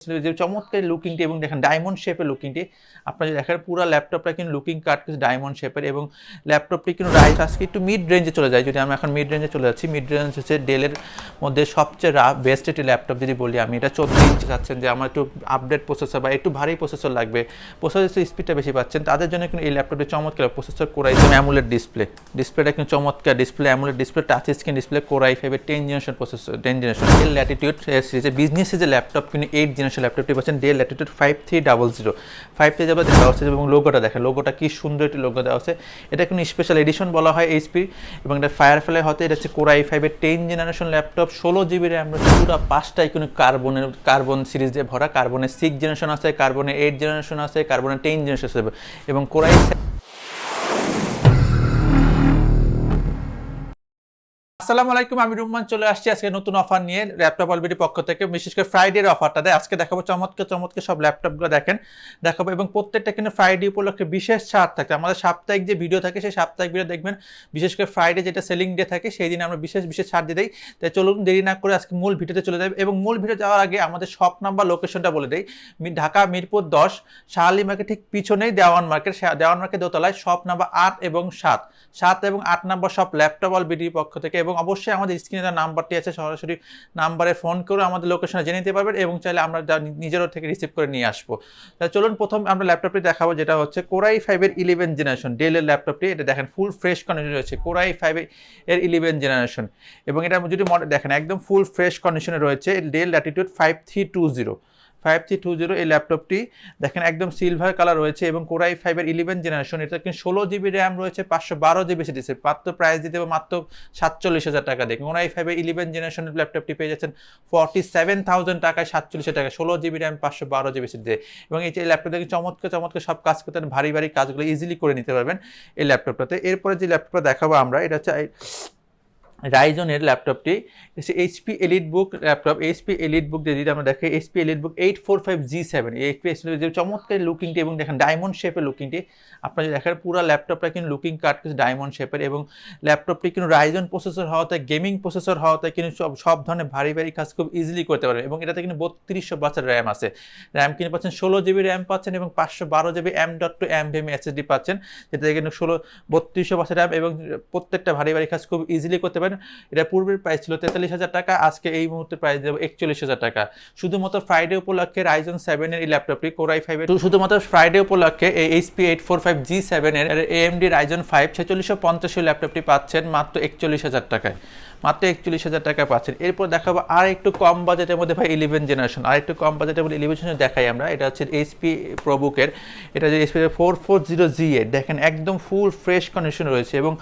যে চমৎকার লুকিংটি এবং দেখেন ডায়মন্ড শেপের লুকিংটি আপনারা যদি দেখেন পুরো ল্যাপটপটা কিন্তু লুকিং কাট কিন্তু ডায়মন্ড শেপের এবং ল্যাপটপটি কিন্তু রাইস আজকে একটু মিড রেঞ্জে চলে যায়। যদি আমরা এখন মিড রেঞ্জে চলে যাচ্ছি, মিড রেঞ্জ হচ্ছে ডেলের মধ্যে সবচেয়ে বেস্ট একটি ল্যাপটপ যদি বলি আমি, এটা 14 ইঞ্চি চাচ্ছেন যে আমার একটু আপডেট প্রসেসর বা একটু ভারী প্রসেসর লাগবে, প্রসেসর স্পিডটা বেশি পাচ্ছেন, তাদের জন্য কিন্তু এই ল্যাপটপটি চমৎকার। প্রসেসর কোরাই অ্যামুলেট ডিসপ্লেটা কিন্তু চমৎকার display, AMOLED display, touch screen display, core i 5 এর 10 generation processor, 10 generation del Latitude সিরিজের বিজনেস সিরিজের ল্যাপটপ কিন্তু 8 জেনারেশন ল্যাপটপটি পাচ্ছেন ডেল ল্যাটিটিউড 5300 5300 দেওয়া হচ্ছে এবং লোগোটা দেখেন, লোগোটা কি সুন্দর একটি লোগো দেওয়া আছে। এটা কিন্তু স্পেশাল এডিশন বলা হয় এইচপি এবং এটা ফায়ারফ্লাই হতে, এটা হচ্ছে কোরাই 5 এর 10 জেনারেশন ল্যাপটপ, 16 জিবি র্যাম রয়েছে, পুরো 5টাই কিন্তু কার্বন সিরিজ দিয়ে ভরা। কার্বনের 6 জেনারেশন আছে, কার্বনের 8 জেনারেশন আছে, কার্বনের 10 জেনারেশন আছে এবং কোরাই। আসসালামু আলাইকুম, আমি রুম্মান চলে আসছি আজকে নতুন অফার নিয়ে ল্যাপটপ অলরেডি পক্ষ থেকে, বিশেষ করে ফ্রাইডের অফারটা দেয়। আজকে দেখাবো চমৎকার সব ল্যাপটপগুলো দেখাবো এবং প্রত্যেকটা কিন্তু ফ্রাইডে উপলক্ষে বিশেষ ছাড় থাকে। আমাদের সাপ্তাহিক যে ভিডিও থাকে সেই সাপ্তাহিক ভিডিও দেখবেন, বিশেষ করে ফ্রাইডে যেটা সেলিং ডে থাকে সেই দিন আমরা বিশেষ ছাড় দিয়ে দিই। তাই চলুন দেরি না করে আজকে মূল ভিডিওতে চলে যাবে এবং মূল ভিডিও যাওয়ার আগে আমাদের শপ নাম্বার লোকেশনটা বলে দেই। ঢাকা মিরপুর 10 শাহালি মার্কেট ঠিক পিছনেই দেওয়ান মার্কেট দোতলায় শপ নাম্বার 8 এবং 7 এবং 8 নাম্বার সব ল্যাপটপ অলরেডি পক্ষ থেকে। এবং অবশ্যই আমাদের স্ক্রিনে যে নাম্বারটি আছে সরাসরি নাম্বারে ফোন করে আমাদের লোকেশনে জেনে নিতে পারবেন এবং চাইলে আমরা নিজেরও থেকে রিসিভ করে নিয়ে আসবো। তাহলে চলুন প্রথম আমরা ল্যাপটপটি দেখাবো, যেটা হচ্ছে কোরাই 5 এর 11 জেনারেশন ডেলের ল্যাপটপটি। এটা দেখেন ফুল ফ্রেশ কন্ডিশনে রয়েছে, কোরাই 5 এর 11 জেনারেশন এবং এটা যদি দেখেন একদম ফুল ফ্রেশ কন্ডিশনে রয়েছে ডেল ল্যাটিটিউড 5320 এই ল্যাপটপটি দেখেন একদম সিলভার কালার রয়েছে এবং কোরাই 5 এর 11 জেনারেশন। এটা কিন্তু 16 জিবি র্যাম রয়েছে, 512 জিবি এসএসডি। মাত্র প্রাইস দিতে হবে মাত্র 47,000 টাকা দেখুন। কোরাই 5 এর 11 জেনারেশনের ল্যাপটপটি পেয়ে যাচ্ছেন 47,000 টাকায়, 47,000 টাকা, 16 জিবি র্যাম, 512 জিবি এসএসডি। এবং এই যে ল্যাপটপ দেখুন চমৎকার সব কাজ করতে ভারী কাজগুলো ইজিলি করে নিতে পারবেন এই ল্যাপটপটাতে। এরপরে যে ল্যাপটপটা দেখাবো আমরা, এটা হচ্ছে রাইজনের ল্যাপটপটি, এইচপি এলিট বুক ল্যাপটপ। এইচপি এলিট বুক যদি আমরা দেখি, এইচপি এলিট বুক 845G7 এইচপি যে চমৎকার লুকিংটি এবং দেখেন ডায়মন্ড শেপের লুকিংটি আপনারা যদি দেখেন, পুরো ল্যাপটপটা কিন্তু লুকিং কাট কিন্তু ডায়মন্ড শেপের এবং ল্যাপটপটি কিন্তু রাইজন প্রসেসর হওয়াতে, গেমিং প্রসেসর হওয়াতে কিন্তু সব ধরনের ভারী কাজ খুব ইজিলি করতে পারবে। এবং এটাতে কিন্তু 3200 র্যাম আছে, র্যাম কিন্তু পাচ্ছেন 16 জিবি র্যাম পাচ্ছেন এবং 512 জিবি M.2 NVMe এসএসডি পাচ্ছেন, যেটাতে কিন্তু 3200 র্যাম এবং প্রত্যেকটা ভারী কাজ খুব ইজিলি করতে পারেন। এটা পূর্বের প্রাইস ছিল 43,000 টাকা, আজকে এই মুহূর্তে প্রাইস দেবো 41,000 টাকা। শুধুমাত্র ফ্রাইডে উপলক্ষে রাইজন 7 এর এই ল্যাপটপটি কোরাই 5 এর, শুধুমাত্র ফ্রাইডে উপলক্ষে এই এইচপি 845G7 এর AMD রাইজন 5 4650 ল্যাপটপটি পাচ্ছেন মাত্র 41,000 টাকায়, মাত্র 41,000 টাকা পাচ্ছেন। এরপর দেখাবো আর একটু কম বাজেটের মধ্যে ভাই 11 জেনারেশন, আর একটু কম বাজেটের মধ্যে 11 জেনারেশন দেখাই আমরা। এটা হচ্ছে এইচপি প্রোবুকের, এটা যে এইচপি 440G8 দেখেন একদম ফুল ফ্রেশ কন্ডিশন রয়েছে এবং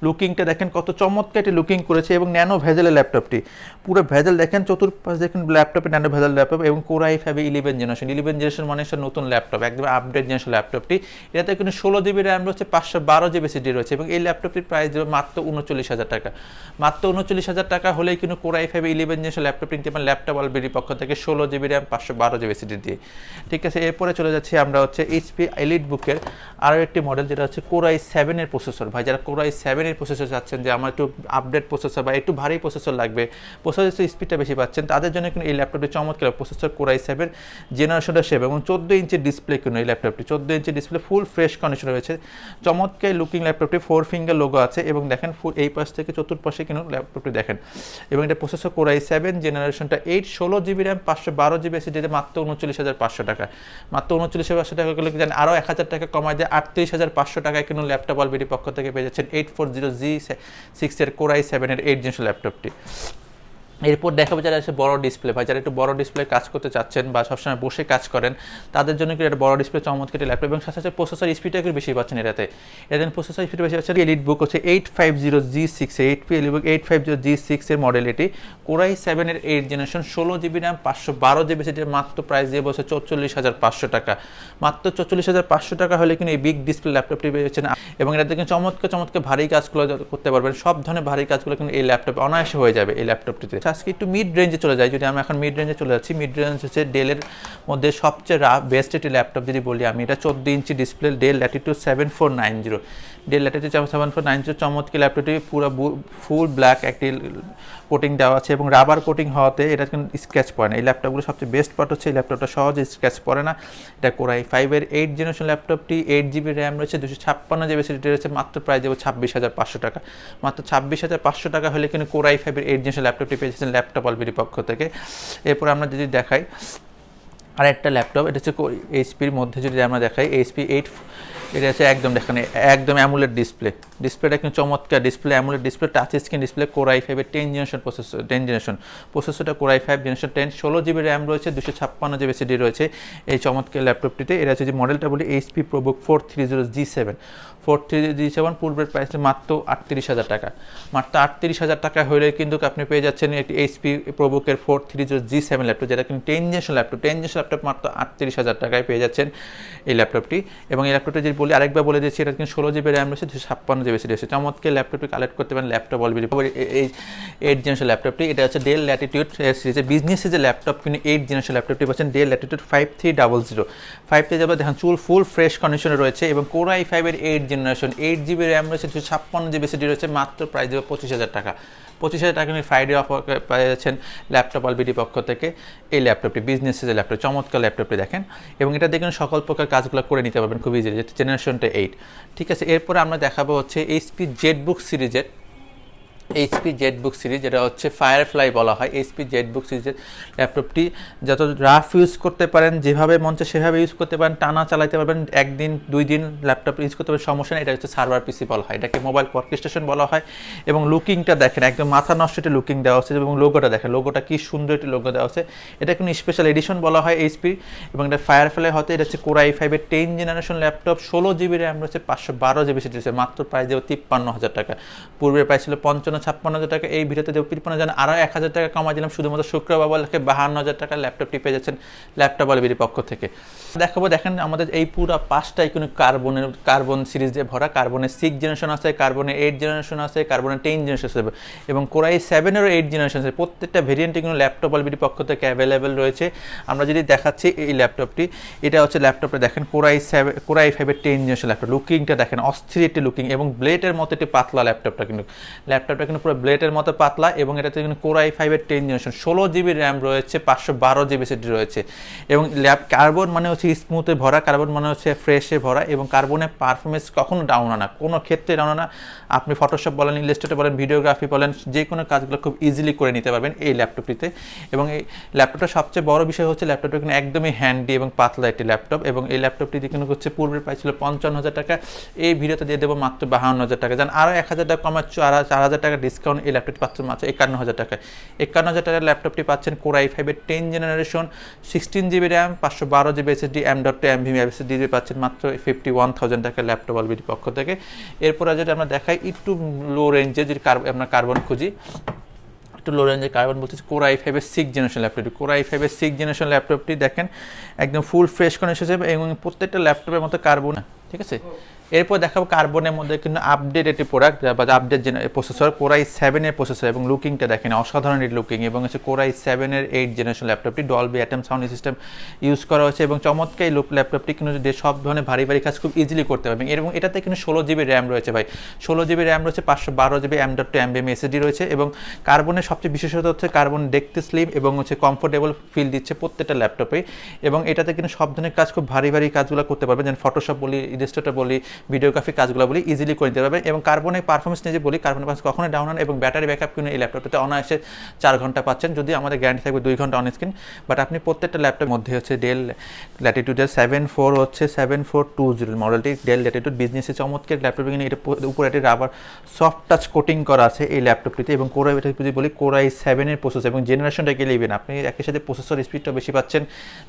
লুকিংটা দেখেন কত চমৎকার একটি লুকিং করেছে এবং ন্যানো ভেজেলের ল্যাপটপটি, পুরো ভেজেল দেখেন চতুর্পাশ দেখেন ল্যাপটপে ন্যানো ভেজেল ল্যাপটপ এবং কোরাই 5 11 জেনারেশন মানে নতুন ল্যাপটপ, একদম আপডেট জেনারেশন ল্যাপটপটি। এটাতে কিন্তু 16 জিবি র্যাম রয়েছে, 512 জিবি এসএসডি রয়েছে এবং এই ল্যাপটপটির প্রাইস দেবে মাত্র 39,000 টাকা। মাত্র 39,000 টাকা হলেই কিন্তু কোরাই 5 11 জেনারেশন ল্যাপটপ নিতে পারেন ল্যাপটপ অলরেডি পক্ষ থেকে, 16 জিবি র্যাম, 512 জিবি এসএসডি দিয়ে। ঠিক আছে, এরপরে চলে যাচ্ছি আমরা হচ্ছে এইচপি এলিট বুকের আরও একটি মডেল, যেটা হচ্ছে কোরাই 7 এর প্রসেসর। ভাই যারা কোরাই 7 এর প্রসেসর চাচ্ছেন যে আমার একটু আপডেট প্রসেসর বা একটু ভারী প্রসেসর লাগবে, প্রসেসর স্পিডটা বেশি পাচ্ছেন, তাদের জন্য কিন্তু এই ল্যাপটপটি চমৎকার। প্রসেসর কোরাই 7 জেনারেশনটা সেভ এবং 14 ইঞ্চি ডিসপ্লে কিন্তু এই ল্যাপটপটি, 14 inch display, full fresh condition রয়েছে, চমৎকার লুকিং ল্যাপটপটি, 4 ফিঙ্গার লোগো আছে এবং দেখেন ফুল এই পাশ থেকে চতুর্পাশে কিন্তু ল্যাপটপটি দেখেন। এবং এটা processor core i 7 জেনারেশনটা 8, 16 GB RAM, 512 GB SSD, মাত্র 39,500 টাকা। মাত্র 39,500 টাকা করলে জানেন আরও 1,000 টাকা কমায় দেয়, 38,500 টাকায় কিন্তু ল্যাপটপ অলরেডি পক্ষ থেকে পেয়ে যাচ্ছেন 840G6 এর কোরাই 7 এর 8 জেনারেশন ল্যাপটপটি। এরপর দেখাবো যারা আছে বড় ডিসপ্লে, ভাই যারা একটু বড় ডিসপ্লে কাজ করতে চাচ্ছেন বা সবসময় বসে কাজ করেন, তাদের জন্য কিন্তু একটা বড় ডিসপ্লে চমৎকার ল্যাপটপ এবং সাথে সাথে প্রসেসর স্পিডটা একটু বেশি পাচ্ছেন এটাতে। প্রসেসর স্পিড বেশি পাচ্ছেন। এলিট বুক হচ্ছে 850G6 এইচপি এলিট বুক 850G6 এর মডেল, এটি কোরাই 7 এর 8 generation, 16 GB RAM, 512 GB SSD, মাত্র প্রাইস দিয়ে বলছে 44,500 টাকা। মাত্র 44,500 টাকা হলে কিন্তু এই বিগ ডিসপ্লে ল্যাপটপটি পেয়েছেন এবং এটাতে কিন্তু চমৎকার ভারী কাজগুলো করতে পারবেন, সব ধরনের ভারী কাজগুলো কিন্তু এই ল্যাপটপে অনায়াসে হয়ে যাবে এই ল্যাপটপটিতে। আজকে একটু মিড রেঞ্জে চলে যায়, যদি আমি এখন মিড রেঞ্জে চলে যাচ্ছি, মিড রেঞ্জ হচ্ছে ডেলের মধ্যে সবচেয়ে বেস্ট একটি ল্যাপটপ যদি বলি আমি, এটা 14 ইঞ্চি ডিসপ্লে ডেল ল্যাটিটিউড 7490 চমৎকার ল্যাপটপটি, পুরো ফুল ব্ল্যাক একটি কোটিং দেওয়া আছে এবং রাবার কোটিং হওয়াতে এটা কিন্তু স্ক্র্যাচ পড়ে না। এই ল্যাপটপগুলো সবচেয়ে বেস্ট পার্ট হচ্ছে এই ল্যাপটপটা সহজে স্ক্র্যাচ পড়ে না। এটা Core i5 এর 8 জেনারেশন ল্যাপটপটি, 8GB র্যাম রয়েছে, 256GB এসএসডি রয়েছে, মাত্র প্রাইস দেবো 26,500 টাকা। মাত্র 26,500 টাকা হলে কিন্তু Core i5 এর 8 জেনারেশন ল্যাপটপটি পেয়েছেন ল্যাপটপ অলবিডি পক্ষ থেকে। এরপর আমরা যদি দেখাই আরেকটা ল্যাপটপ, এটা হচ্ছে এইচপির মধ্যে যদি আমরা দেখাই HP 8, এটা হচ্ছে একদম দেখেন একদম অ্যামুলেট ডিসপ্লেটা কিন্তু চমৎকার display, AMOLED display, touch screen display, Core i5 এর 10 জেনারেশন প্রসেসরটা Core i5 generation 10, 16GB RAM রয়েছে, 256GB এসএসডি রয়েছে এই চমৎকার ল্যাপটপটিতে। এটা হচ্ছে যে মডেলটা বলি HP ProBook 430G7 পূর্বের প্রাইস মাত্র 38,000 টাকা। মাত্র 38,000 টাকা হলে কিন্তু আপনি পেয়ে যাচ্ছেন একটি HP ProBook এর 430G7 ল্যাপটপ, যেটা কিন্তু 10 জেনারেশন ল্যাপটপ মাত্র 38,000 টাকায় পেয়ে যাচ্ছেন এই ল্যাপটপটি। এবং এই ল্যাপটপটি যদি বলি আরেকবার বলে দিচ্ছি, এটা কিন্তু 16GB র্যাম রয়েছে, 256GB এসএসডি রয়েছে। চমৎকার ল্যাপটপটি কালেক্ট করতে পারেন ল্যাপটপ অলবিডি এই 8 জেনারেশন ল্যাপটপটি। এটা হচ্ছে ডেল ল্যাটিটিউড সিরিজের বিজনেস যে ল্যাপটপ, কিন্তু 8 জেনারেশন ল্যাপটপটি পাচ্ছেন ডেল ল্যাটিটিউড 5300 দেখেন চুল ফুল ফ্রেশ কন্ডিশনে রয়েছে এবং Core i5 এর 8 জেনারেশন, 8GB র্যাম রয়েছে, 256GB এসএসডি রয়েছে, মাত্র প্রাইস দেবে 25,000 টাকা। 25,000 টাকা নিয়ে ফ্রাইডে অফার পেয়েছেন ল্যাপটপ অলবিডি পক্ষ থেকে এই ল্যাপটপটি, বিজনেস যে ল্যাপটপ, চমৎকার ল্যাপটপটি দেখেন। এবং এটা দেখুন সকল প্রকার কাজগুলো করে নিতে পারবেন খুব ইজিলি, যেটা জেনারেশনটা 8। ঠিক আছে, এরপরে আমরা দেখাবো হচ্ছে HP জেটবুক সিরিজের যেটা হচ্ছে ফায়ারফ্লাই বলা হয়। HP জেটবুক সিরিজের ল্যাপটপটি যত রাফ ইউজ করতে পারেন, যেভাবে মন চায় সেভাবে ইউজ করতে পারেন, টানা চালাতে পারবেন, একদিন 2 দিন ল্যাপটপ ইউজ করতে পারবেন, সমস্যা নেই। এটা হচ্ছে সার্ভার পিসি বলা হয়, এটাকে মোবাইল ওয়ার্কস্টেশন বলা হয়। এবং লুকিংটা দেখেন একদম মাথা নষ্ট একটা লুকিং দেওয়া হচ্ছে এবং লোগোটা দেখেন, লোগোটা কি সুন্দর একটি লোগো দেওয়া আছে। এটা কোনো স্পেশাল এডিশন বলা হয় HP। এবং এটা ফায়ারফ্লাই হতে, এটা হচ্ছে Core i5 এর 10 জেনারেশন ল্যাপটপ, 16GB র্যাম রয়েছে, 512GB এসএসডি রয়েছে, মাত্র প্রাইস দেবো 53,000 টাকা। পূর্বের প্রাইস ছিল 56,000 টাকা, এই ভিডিওতে দেবো 53,000, আরও 1,000 টাকা কমাই দিলাম শুধুমাত্র শুক্রবার বলকে 52,000 টাকা ল্যাপটপটি পেয়ে যাচ্ছেন ল্যাপটপ অলবিডি পক্ষ থেকে। দেখাবো দেখেন আমাদের এই পুরো 5টাই কিন্তু কার্বন সিরিজ দিয়ে ভরা। কার্বনের 6 জেনারেশন আছে, কার্বনের 8 জেনারেশন আছে, কার্বনের 10 জেনারেশন আছে এবং Core i7 এরও 8 জেনারেশন আছে। প্রত্যেকটা ভেরিয়েন্টে কিন্তু ল্যাপটপ অলবিডি পক্ষ থেকে অ্যাভেলেবেল রয়েছে। আমরা যদি দেখাচ্ছি এই ল্যাপটপটি, এটা হচ্ছে ল্যাপটপে দেখেন Core i5 এর 10 জেনারেশন ল্যাপটপ, লুকিংটা দেখেন অস্থির একটি লুকিং এবং ব্লেডের মতো একটি পাতলা ল্যাপটপটা কিন্তু পুরো ব্লেডের মতো পাতলা। এবং এটাতে কিন্তু Core i5 এর 10 জেনারেশন, 16GB র্যাম রয়েছে, 512GB এসএসডি রয়েছে। এবং কার্বন মানে হচ্ছে স্মুথে ভরা, কার্বন মানে হচ্ছে ফ্রেশে ভরা। এবং কার্বনের পারফরমেন্স কখনো ডাউন হয় না, কোনো ক্ষেত্রে ডাউন হয় না। আপনি ফটোশপ বলেন, ইলাস্ট্রেটর বলেন, ভিডিওগ্রাফি বলেন, যে কোনো কাজগুলো খুব ইজিলি করে নিতে পারবেন এই ল্যাপটপটিতে। এবং এই ল্যাপটপটার সবচেয়ে বড় বিষয় হচ্ছে ল্যাপটপটা কিন্তু একদমই হ্যান্ডি এবং পাতলা একটি ল্যাপটপ। এবং এই ল্যাপটপটি কিন্তু হচ্ছে পূর্বের প্রাইস ছিল 55,000 টাকা, এই ভিডিওতে দিয়ে দেবো মাত্র 52,000 টাকা। যান আরও 1,000 টাকা কমার 4,000 টাকা ডিসকাউন্ট, এই ল্যাপটপটি পাচ্ছেন মাত্র 51,000 টাকায়। 51,000 টাকার ল্যাপটপটি পাচ্ছেন Core i5 এর 10 generation, 16GB RAM, 512GB SSD, M.2 NVMe SSD দিয়ে পাচ্ছেন মাত্র 51,000 টাকার ল্যাপটপ অলবিডি পক্ষ থেকে। এরপরে যদি আমরা দেখাই একটু লো রেঞ্জে, যদি আমরা কার্বন খুঁজি, একটু লো রেঞ্জের কার্বন বলতেছি Core i5 এর 6 জেনারেশন ল্যাপটপটি। Core i5 এর 6 জেনারেশন ল্যাপটপটি দেখেন একদম ফুল ফ্রেশ কন্ডিশন এবং প্রত্যেকটা ল্যাপটপের মতো কার্বন, ঠিক আছে। এরপর দেখাবো কার্বনের মধ্যে কিন্তু আপডেট একটি প্রোডাক্ট বা আপডেট প্রসেসর, Core i7 এর প্রসেসর এবং লুকিংটা দেখেন অসাধারণ এই লুকিং। এবং হচ্ছে Core i7 এর 8 জেনারেশন ল্যাপটপটি, Dolby atom sound system use করা হয়েছে এবং চমৎকার এই ল্যাপটপটি কিন্তু সব ধরনের ভারী কাজ খুব ইজিলি করতে পারবেন। এবং এটাতে কিন্তু 16GB র্যাম রয়েছে ভাই, 16GB র্যাম রয়েছে, 512GB M.2 NVMe এসএসডি রয়েছে। এবং কার্বনের সবচেয়ে বিশেষত হচ্ছে কার্বন দেখতে স্লিম এবং হচ্ছে কমফোর্টেবল ফিল দিচ্ছে প্রত্যেকটা ল্যাপটপে। এবং এটাতে কিন্তু সব ধরনের কাজ খুব ভারী কাজগুলো করতে পারবেন, যেমন ফটোশপ বলি, ইলাস্ট্রেটর বলি, ভিডিওগ্রাফি কাজগুলো বলি ইজিলি করে দিতে পারবেন। এবং কার্বনের পারফরমেন্স নিয়ে যে বলি, কার্বনের পারফরমেন্স কখনোই ডাউন হয় না। এবং ব্যাটারি ব্যাকআপ কিন্তু এই ল্যাপটপটাতে অনায়াসে 4 ঘন্টা পাচ্ছেন, যদি আমাদের গ্যারান্টি থাকবে 2 ঘন্টা অন স্ক্রিন। বাট আপনি প্রত্যেকটা ল্যাপটপের মধ্যে হচ্ছে ডেল ল্যাটিটিউডের 7420 মডেলটি, ডেল ল্যাটিটিউড বিজনেসে চমৎকার ল্যাপটপ, কিন্তু এটা উপরে একটি রাবার সফট টাচ কোটিং করা আছে এই ল্যাপটপটিতে। এবং এটা যদি বলি Core i7 এর প্রসেসর এবং জেনারেশনটাকে নেবেন, আপনি একই সাথে প্রসেসর স্পিডটা বেশি পাচ্ছেন,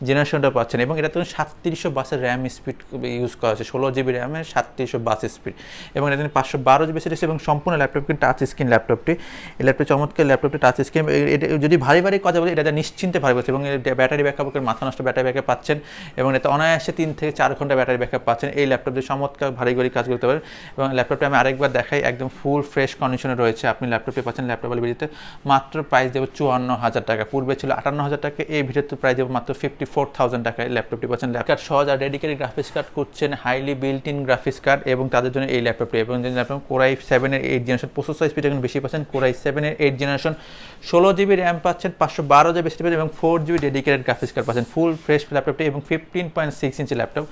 জেনারেশনটা পাচ্ছেন। এবং এটা তো 3700 বাসের র্যাম স্পিড ইউজ করা আছে, 16GB র্যামের 3700 বাস স্পিড। এবং এটা 512GB এসএসডি এবং সম্পূর্ণ ল্যাপটপ কিন্তু টাচ স্ক্রিন ল্যাপটপটি। এই ল্যাপটপ চমৎকার ল্যাপটপটি টাচ স্ক্রিন। এটা যদি ভারী কথা বলি, এটা নিশ্চিন্তে ভারী বলছে। এবং ব্যাটারি ব্যাকআপের মাথা নষ্ট ব্যাটারি ব্যাকআপ পাচ্ছেন এবং এতে অনায়াসে 3 থেকে 4 ঘন্টা ব্যাটারি ব্যাকআপ পাচ্ছেন। এই ল্যাপটপটি চমৎকার ভারী কাজ করতে পারেন। এবং ল্যাপটপটা আমি আরেকবার দেখাই, একদম ফুল ফ্রেশ কন্ডিশনে রয়েছে। আপনি ল্যাপটপটি পাচ্ছেন ল্যাপটপ অলবিডিতে মাত্র প্রাইস দেবো 54,000 টাকা, পূর্বে ছিল 58,000 টাকা, এই ভিডিওতে প্রাইস দেবো মাত্র 54,000 টাকায় ল্যাপটপটি পাচ্ছেন। ল্যাপটপ সহজ আর ডেডিকেটেড গ্রাফিক্স কার্ড করছেন, highly fully built in graphics card এবং তাদের জন্য এই ল্যাপটপটি এবং ল্যাপটপ কোরাই 7-এর 8 জেনারেশন প্রসেসর স্পিড এখন বেশি পাচ্ছেন কোরাই 7-এর 8 জেনারেশন 16GB র্যাম পাচ্ছেন 512GB স্টোরেজ এবং 4GB ডেডিকেটেড গ্রাফিক্স কার্ড পাচ্ছেন ফুল ফ্রেশ ল্যাপটপটি এবং 15.6 ইঞ্চি ল্যাপটপ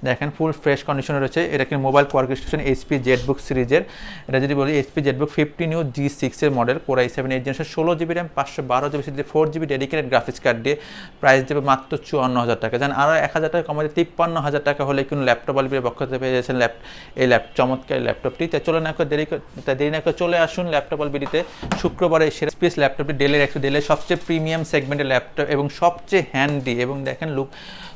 দেখেন ফুল ফ্রেশ কন্ডিশনে রয়েছে এটা কিন্তু মোবাইল কোয়ার্কস্টেশন HP জেটবুক সিরিজের এটা যদি বলি HP জেটবুক 15U G6 এর model core i 7 8 generation 16GB RAM 512GB storage 4GB dedicated graphics card দিয়ে প্রাইস দেবে মাত্র 54,000 টাকা জান আরও 1,000 টাকা কমাতে 53,000 টাকা হলে কিন্তু ল্যাপটপ আলবির পক্ষ থেকে পেয়ে যাচ্ছেন এই চমৎকার ল্যাপটপটি তাই চলে না করে দেরি না করে চলে আসুন ল্যাপটপ আলবিডিতে শুক্রবারে সেরা স্পেস ল্যাপটপটি ডেলের সবচেয়ে প্রিমিয়াম সেগমেন্টের ল্যাপটপ এবং সবচেয়ে হ্যান্ডি এবং দেখেন লুক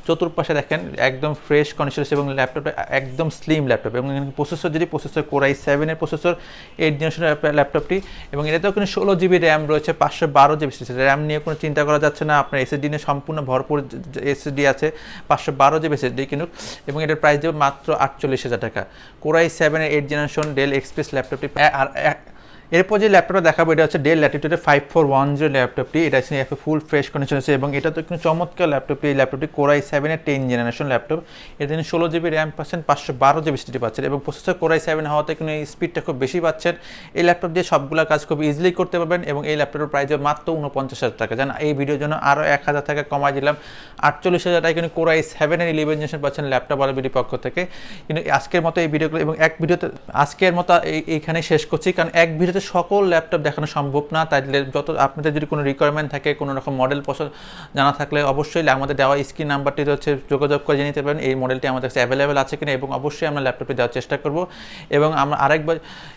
চতুর্পাশে দেখেন একদম ফ্রেশ কন্ডিশন এবং ল্যাপটপটা একদম স্লিম ল্যাপটপ এবং প্রসেসর প্রসেসর কোরাই 7-এর প্রসেসর 8 জেনারেশনের ল্যাপটপটি এবং এটাতেও কিন্তু 16GB র্যাম রয়েছে 512GB র্যাম নিয়ে কোনো চিন্তা করা যাচ্ছে না আপনার SSD নিয়ে সম্পূর্ণ ভরপুর SSD আছে 512GB SSD কিন্তু এবং এটার প্রাইস দেবে মাত্র 48,000 টাকা কোরাই 7-এর 8 জেনারেশন ডেল এক্সপ্রেস ল্যাপটপটি আর এরপর যে ল্যাপটপটা দেখাবো এটা হচ্ছে ডেল ল্যাটিটিউডের 5410 ল্যাপটপটি এটা হচ্ছে ফুল ফ্রেশ কন্ডিশন আছে এবং এটা তো কিন্তু চমৎকার ল্যাপটপটি এই ল্যাপটপটি কোরাই 7-এর 10 জেনারেশন ল্যাপটপ এর জন্য 16GB র্যাম পাচ্ছেন 512GB SSD পাচ্ছেন এবং প্রসেসর কোরাই 7 হওয়াতে কিন্তু এই স্পিডটা খুব বেশি পাচ্ছেন এই ল্যাপটপ দিয়ে সবগুলো কাজ খুব ইজিলি করতে পারবেন এবং এই ল্যাপটপের প্রাইস মাত্র 49,000 টাকা জান এই ভিডিওর জন্য আরও 1,000 টাকা কমাই দিলাম 48,000 টাকা কিন্তু কোরাই 7-এর 11 জেনারেশন পাচ্ছেন ল্যাপটপ আলবিডির পক্ষ থেকে কিন্তু আজকের মতো এই ভিডিওগুলো এবং এক ভিডিওতে আজকের মতো এইখানে শেষ করছি কারণ এক ভিডিওতে সকল ল্যাপটপ দেখানো সম্ভব না তাই যত আপনাদের যদি কোনো রিকোয়ারমেন্ট থাকে কোনো রকম মডেল পছন্দ জানা থাকলে অবশ্যই আমাদের দেওয়া স্ক্রিন নাম্বারটিতে হচ্ছে যোগাযোগ করে জেনে নিতে পারেন এই মডেলটি আমাদের কাছে অ্যাভেলেবেল আছে কিনা এবং অবশ্যই আমরা ল্যাপটপটি দেওয়ার চেষ্টা করব এবং আমরা আরেকবার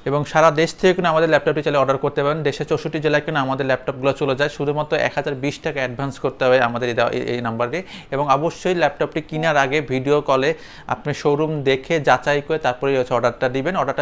এবং সারা দেশ থেকে কিন্তু আমাদের ল্যাপটপটি চাইলে অর্ডার করতে পারেন দেশের 64 জেলায় কিন্তু আমাদের ল্যাপটপগুলো চলে যায় শুধুমাত্র 1020 টাকা অ্যাডভান্স করতে হবে আমাদের এই নাম্বারে এবং অবশ্যই ল্যাপটপটি কেনার আগে ভিডিও কলে আপনি শোরুম দেখে যাচাই করে তারপরে হচ্ছে অর্ডারটা দিবেন অর্ডারটা